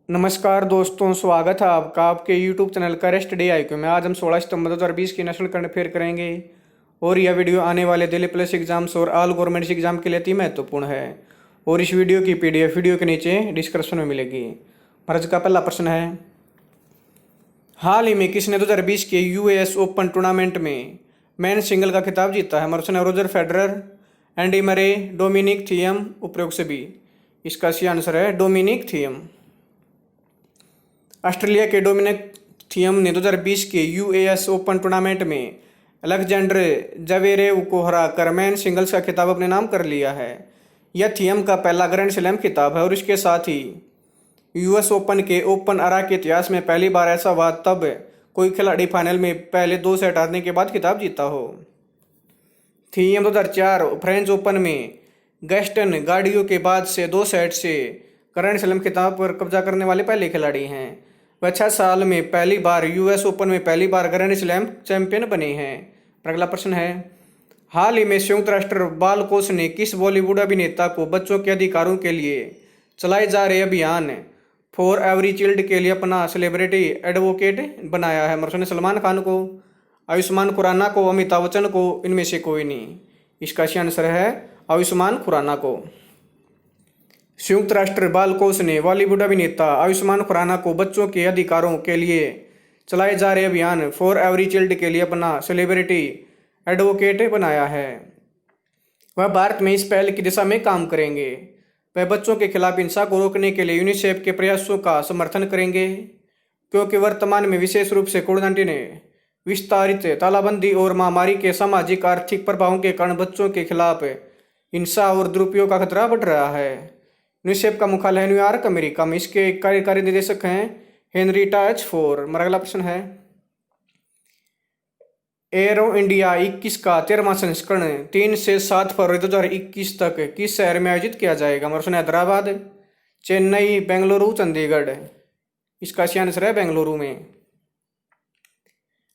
नमस्कार दोस्तों, स्वागत है आपका आपके YouTube चैनल करेस्ट डे IQ में। आज हम 16 सितंबर 2020 की नेशनल करंट अफेयर करेंगे और यह वीडियो आने वाले दिल्ली पुलिस एग्जाम्स और ऑल गवर्नमेंट एग्जाम के लिए अति महत्वपूर्ण है। और इस वीडियो की PDF वीडियो के नीचे डिस्क्रिप्शन में मिलेगी। भारत का पहला प्रश्न है, हाल ही में किसने 2020 के US ओपन टूर्नामेंट में मैन सिंगल का खिताब जीता है? ऑप्शन है Roger Federer, Andy Murray, Dominic Thiem, उपरोक्त से भी। इसका सही आंसर है डोमिनिक थियम। ऑस्ट्रेलिया के डोमिनिक थियम ने 2020 के US ओपन टूर्नामेंट में अलेक्जेंडर जवेरेव को हराकर मैन सिंगल्स का खिताब अपने नाम कर लिया है। यह थियम का पहला ग्रैंड स्लैम खिताब है और इसके साथ ही US ओपन के ओपन एरा के इतिहास में पहली बार ऐसा हुआ तब कोई खिलाड़ी फाइनल में पहले 2 सेट हारने के बाद खिताब जीता हो। थियम 2004 फ्रेंच ओपन में गैस्टन गार्डियो के बाद से 2 सेट से ग्रैंड स्लैम खिताब पर कब्जा करने वाले पहले खिलाड़ी हैं। वह 6 साल में पहली बार US ओपन में पहली बार ग्रैंड स्लैम चैंपियन बने हैं। अगला प्रश्न है, हाल ही में संयुक्त राष्ट्र बाल कोष ने किस बॉलीवुड अभिनेता को बच्चों के अधिकारों के लिए चलाए जा रहे अभियान फॉर एवरी चाइल्ड के लिए अपना सेलिब्रिटी एडवोकेट बनाया है? ऑप्शन है सलमान खान को, आयुष्मान खुराना को, अमिताभ बच्चन को, इनमें से कोई नहीं। इसका सही आंसर है आयुष्मान खुराना को। संयुक्त राष्ट्र बाल कोष ने बॉलीवुड अभिनेता आयुष्मान खुराना को बच्चों के अधिकारों के लिए चलाए जा रहे अभियान फॉर एवरी चाइल्ड के लिए अपना सेलिब्रिटी एडवोकेट बनाया है। वह भारत में इस पहल की दिशा में काम करेंगे। वह बच्चों के खिलाफ हिंसा को रोकने के लिए यूनिसेफ के प्रयासों का समर्थन करेंगे, क्योंकि वर्तमान में विशेष रूप से कोविड-19 विस्तारित तालाबंदी और महामारी के सामाजिक आर्थिक प्रभावों के कारण बच्चों के खिलाफ हिंसा और दुरुपयोग का खतरा बढ़ रहा है। यूनिसेफ का मुख्यालय है न्यूयॉर्क, अमेरिका में। इसके कार्यकारी निदेशक हैं हेनरीटा एच फोर। अगला प्रश्न है, एरो इंडिया 21 का 13वां संस्करण 3 से 7 फरवरी 2021 तक किस शहर में आयोजित किया जाएगा? ऑप्शन है हैदराबाद, चेन्नई, बेंगलुरु, चंडीगढ़। इसका सही आंसर है बेंगलुरु में।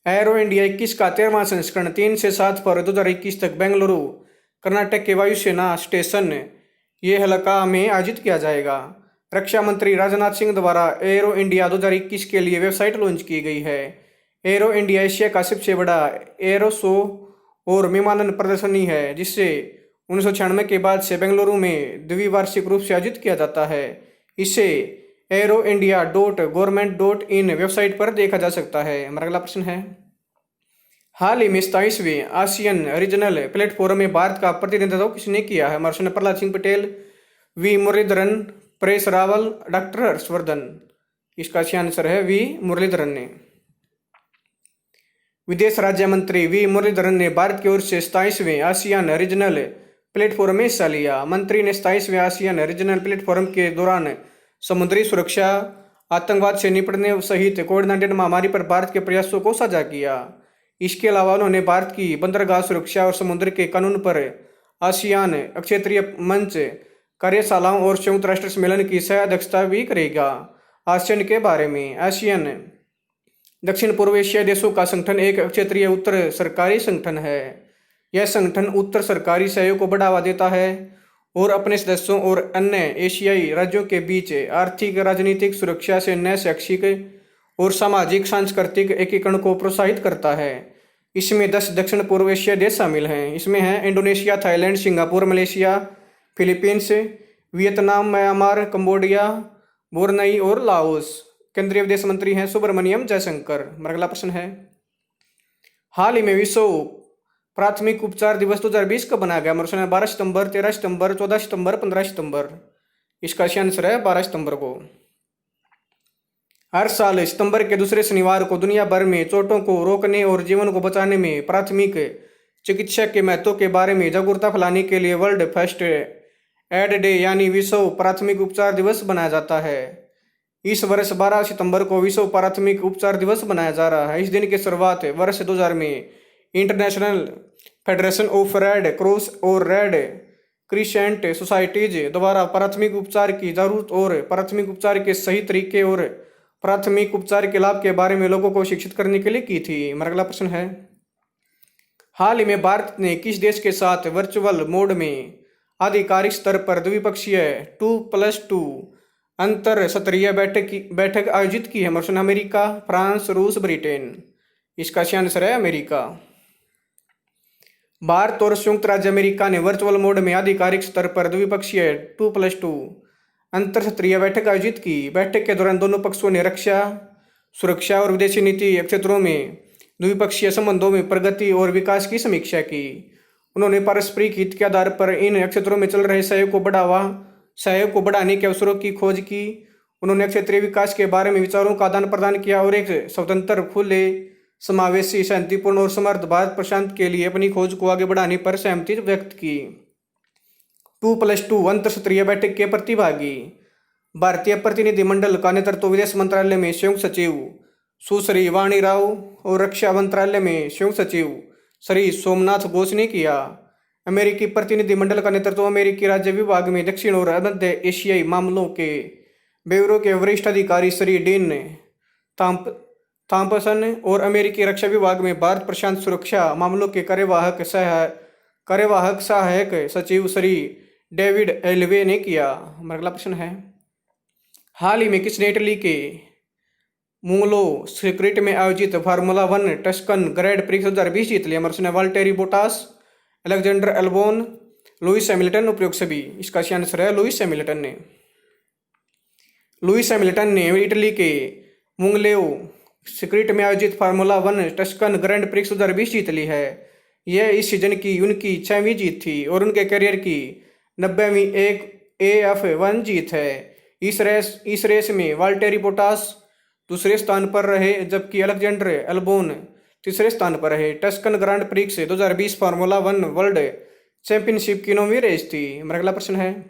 एरो इंडिया 21 का 13वां संस्करण 3 से 7 फरवरी 2021 तक बेंगलुरु, कर्नाटक के वायुसेना स्टेशन ये हल्का में आयोजित किया जाएगा। रक्षा मंत्री राजनाथ सिंह द्वारा एरो इंडिया 2021 के लिए वेबसाइट लॉन्च की गई है। एरो इंडिया एशिया का सबसे बड़ा एरो शो और विमानन प्रदर्शनी है, जिससे 1996 के बाद से बेंगलुरु में द्विवार्षिक रूप से आयोजित किया जाता है। इसे aeroindia.government.in वेबसाइट पर देखा जा सकता है। हमारा अगला प्रश्न है, हाल ही में 27वें आसियान रीजनल प्लेटफॉर्म में भारत का प्रतिनिधित्व किसने किया है? ऑप्शन है प्रहलाद सिंह पटेल, वी मुरलीधरन, परेश रावल, डॉक्टर हर्षवर्धन। इसका सही आंसर है वी मुरलीधरन ने। विदेश राज्य मंत्री वी मुरलीधरन ने भारत की ओर से 27वें आसियान रीजनल प्लेटफॉर्म में हिस्सा लिया। मंत्री ने 27वें आसियान रीजनल प्लेटफॉर्म के दौरान समुद्री सुरक्षा, आतंकवाद से निपटने सहित कोविड-19 महामारी पर भारत के प्रयासों को साझा किया। इसके अलावा उन्होंने भारत की बंदरगाह सुरक्षा और समुद्र के कानून पर आसियान क्षेत्रीय मंच कार्यशालाओं और संयुक्त राष्ट्र सम्मेलन की सह अध्यक्षता भी करेगा। आसियान के बारे में, आसियान दक्षिण पूर्व एशियाई देशों का संगठन एक क्षेत्रीय उत्तर सरकारी संगठन है। यह संगठन उत्तर सरकारी सहयोग को बढ़ावा देता है और अपने सदस्यों और अन्य एशियाई राज्यों के बीच आर्थिक, राजनीतिक, सुरक्षा से नए शैक्षिक और सामाजिक सांस्कृतिक एकीकरण को प्रोत्साहित करता है। इसमें 10 दक्षिण पूर्व एशियाई देश शामिल हैं। इसमें हैं Indonesia, Thailand, Singapore, Malaysia, Philippines, Vietnam, Myanmar, Cambodia, Brunei और लाओस। केंद्रीय विदेश मंत्री हैं सुब्रमण्यम जयशंकर। अगला प्रश्न है, हाल ही में विश्व प्राथमिक उपचार दिवस 2020 कब मनाया गया? ऑप्शन है 12 सितंबर, 13 सितंबर, 14 सितंबर, 15 सितंबर। इसका सही आंसर है 12 सितंबर को। हर साल सितंबर के दूसरे शनिवार को दुनिया भर में चोटों को रोकने और जीवन को बचाने में प्राथमिक चिकित्सा के महत्व के बारे में जागरूकता फैलाने के लिए वर्ल्ड फर्स्ट एड डे यानी विश्व प्राथमिक उपचार दिवस मनाया जाता है। इस वर्ष 12 सितंबर को विश्व प्राथमिक उपचार दिवस मनाया जा रहा है। इस दिन की शुरुआत वर्ष 2000 में international federation of red cross और रेड क्रिसेंट सोसाइटीज द्वारा प्राथमिक उपचार की जरूरत और प्राथमिक उपचार के सही तरीके और प्राथमिक उपचार के लाभ के बारे में लोगों को शिक्षित करने के लिए की थी। हमारा अगला प्रश्न है, हाल ही में भारत ने किस देश के साथ वर्चुअल मोड में आधिकारिक स्तर पर द्विपक्षीय 2+2 अंतर सत्रीय बैठक आयोजित की है? मर्सन अमेरिका, फ्रांस, रूस, ब्रिटेन। इसका सही आंसर है अमेरिका। भारत और संयुक्त राज्य अमेरिका ने वर्चुअल मोड में आधिकारिक स्तर पर द्विपक्षीय 2+2 अंतर सत्रीय बैठक आयोजित की। बैठक के दौरान दोनों पक्षों ने रक्षा, सुरक्षा और विदेशी नीति क्षेत्रों में द्विपक्षीय संबंधों में प्रगति और विकास की समीक्षा की। उन्होंने पारस्परिक हित के आधार पर इन क्षेत्रों में चल रहे सहयोग को बढ़ाने के अवसरों की खोज की। उन्होंने क्षेत्रीय विकास के बारे में विचारों का आदान प्रदान किया और एक स्वतंत्र, खुले, समावेशी, शांतिपूर्ण और समृद्ध भारत प्रशांत के लिए अपनी खोज को आगे बढ़ाने पर सहमति व्यक्त की। 2+2 अंतर सत्रीय बैठक के प्रतिभागी। भारतीय प्रतिनिधिमंडल का नेतृत्व विदेश मंत्रालय में संयुक्त सचिव सुश्री वाणी राव और रक्षा मंत्रालय में संयुक्त सचिव श्री सोमनाथ घोष ने किया। अमेरिकी प्रतिनिधिमंडल का नेतृत्व अमेरिकी राज्य विभाग में दक्षिण और मध्य एशियाई मामलों के ब्यूरो के वरिष्ठ अधिकारी श्री डीन थॉम्पसन और अमेरिकी रक्षा विभाग में भारत प्रशांत सुरक्षा मामलों के कार्यवाहक सहायक सचिव श्री डेविड एल्वे ने किया। अगला प्रश्न है, हाल ही में किसने इटली के मूंगलो सर्किट में आयोजित फार्मूला 1 टस्कन ग्रैंड प्रिक्स 2020 जीत लिया? मर्सन Valtteri Bottas, Alexander Albon, Lewis Hamilton, उपयुक्त सभी। इसका सही आंसर है लुइस हैमिल्टन ने। लुइस हैमिल्टन ने इटली के मूंगलेओ सर्किट में आयोजित फार्मूला 1 टस्कन ग्रैंड प्रिक्स 2020 जीत ली है। यह इस सीजन की उनकी 6वीं जीत थी और उनके करियर की 90वीं AF1 जीत है। इस रेस में वाल्टेरी बोटास दूसरे स्थान पर रहे जबकि अलेक्जेंडर एल्बोन तीसरे स्थान पर रहे। Tuscan grand prix 2020 formula 1 world championship की 9वीं रेस थी। अगला प्रश्न है,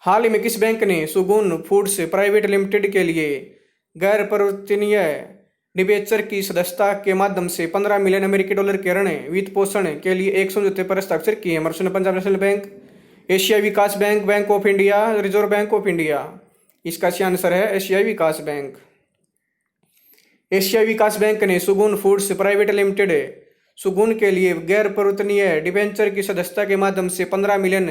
हाल ही में किस बैंक ने सुगुन फूड्स प्राइवेट लिमिटेड के लिए गैर परिवर्तनीय डिबेंचर की सदस्यता के माध्यम से $15 मिलियन के ऋण वित्त पोषण के लिए एक समझौते पर हस्ताक्षर किए? मर्सन पंजाब नेशनल बैंक, एशियाई विकास bank, bank of India, reserve bank of India. इसका सही आंसर है एशियाई विकास बैंक। एशियाई विकास बैंक ने सुगुन फूड्स प्राइवेट लिमिटेड सुगुन के लिए गैर परिवर्तनीय डिबेंचर की सदस्यता के माध्यम से $15 मिलियन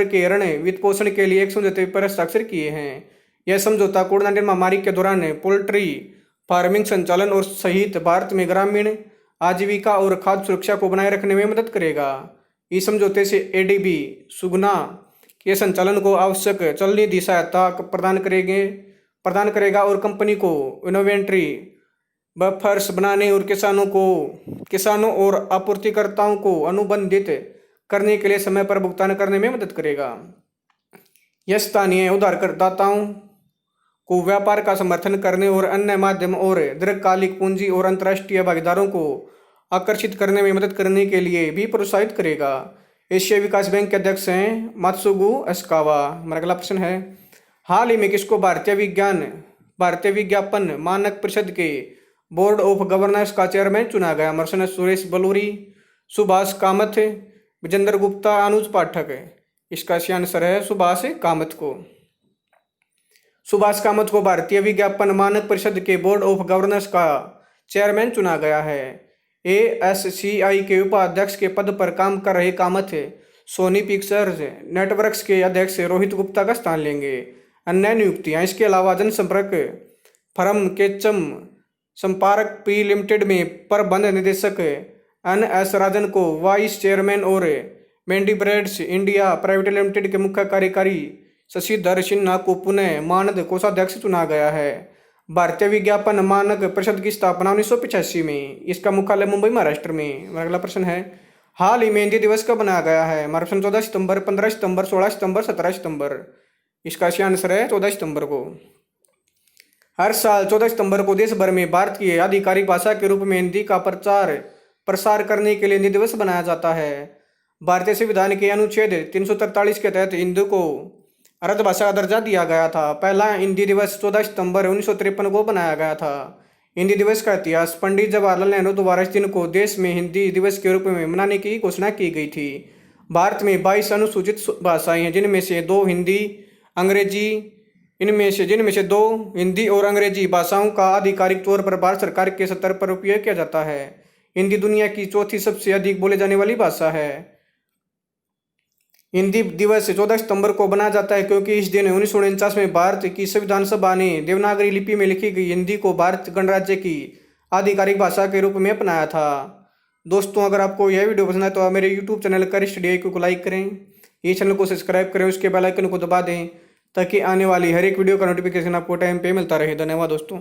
के ऋण वित्त पोषण के लिए एक समझौते पर हस्ताक्षर किए हैं। यह समझौता कोरोना महामारी के दौरान पोल्ट्री फार्मिंग संचालन और सहित भारत में ग्रामीण आजीविका और खाद्य सुरक्षा को बनाए रखने में मदद करेगा। इस समझौते से ADB सुगुना के संचालन को आवश्यक चल निधि सहायता प्रदान करेगा और कंपनी को इन्वेंट्री बफर्स बनाने और किसानों और आपूर्तिकर्ताओं को अनुबंधित करने के लिए समय पर भुगतान करने में मदद करेगा। यह स्थानीय उधारदाताओं को व्यापार का समर्थन करने और अन्य माध्यम और दीर्घकालिक पूंजी और अंतर्राष्ट्रीय भागीदारों को आकर्षित करने में मदद करने के लिए भी प्रोत्साहित करेगा। एशियाई विकास बैंक के अध्यक्ष हैं मात्सुगु असाकावा। अगला प्रश्न है, हाल ही में किसको भारतीय विज्ञापन मानक परिषद के बोर्ड ऑफ गवर्नर्स का चेयरमैन चुना गया? मर्सन सुरेश बलूरी, सुभाष कामत, विजेंद्र गुप्ता, अनुज पाठक। इसका सही आंसर है सुभाष कामत को भारतीय विज्ञापन मानक परिषद के बोर्ड ऑफ गवर्नर्स का चेयरमैन चुना गया है। ASCI के उपाध्यक्ष के पद पर काम कर रहे कामत सोनी पिक्चर्स नेटवर्क्स के अध्यक्ष रोहित गुप्ता का स्थान लेंगे। अन्य नियुक्तियां, इसके अलावा जनसंपर्क फर्म केचम संपारक P लिमिटेड में प्रबंध निदेशक NS राजन को वाइस चेयरमैन और Mandy breads India private limited के मुख्य कार्यकारी शशिधर सिन्हा को पुनः मानद कोषाध्यक्ष चुना गया है। भारतीय विज्ञापन मानक परिषद की स्थापना 1985 में, इसका मुख्यालय मुंबई महाराष्ट्र में। अगला प्रश्न है, हाल ही में हिंदी दिवस कब मनाया गया है? मर्सन 14 सितंबर, 15 सितंबर, 16 सितंबर, 17 सितंबर। इसका सही आंसर है 14 सितंबर को। हर साल 14 सितंबर को देश भर में भारत की आधिकारिक भाषा के रूप में हिंदी का प्रसार करने के लिए हिंदी दिवस मनाया जाता है। भारतीय संविधान के अनुच्छेद 343 के तहत हिंदी को राजभाषा का दर्जा दिया गया था। पहला हिंदी दिवस 14 सितंबर 1953 को बनाया गया था। हिंदी दिवस का इतिहास, पंडित जवाहरलाल नेहरू द्वारा इस दिन को देश में हिंदी दिवस के रूप में मनाने की घोषणा की गई थी। भारत में 22 अनुसूचित भाषाएं हैं, जिनमें से दो हिंदी और अंग्रेजी भाषाओं का आधिकारिक तौर पर भारत सरकार के स्तर पर उपयोग किया जाता है। हिंदी दुनिया की चौथी सबसे अधिक बोले जाने वाली भाषा है। हिंदी दिवस 14 सितंबर को बनाया जाता है क्योंकि इस दिन 1949 में भारत की संविधान सभा ने देवनागरी लिपि में लिखी गई हिंदी को भारत गणराज्य की आधिकारिक भाषा के रूप में अपनाया था। दोस्तों, अगर आपको यह वीडियो पसंद है तो आप मेरे यूट्यूब चैनल कर स्टडी को लाइक करें, ये चैनल को सब्सक्राइब करें, उसके बेल आइकन को दबा दें ताकि आने वाली हर एक वीडियो का नोटिफिकेशन आपको टाइम पे मिलता रहे। धन्यवाद दोस्तों।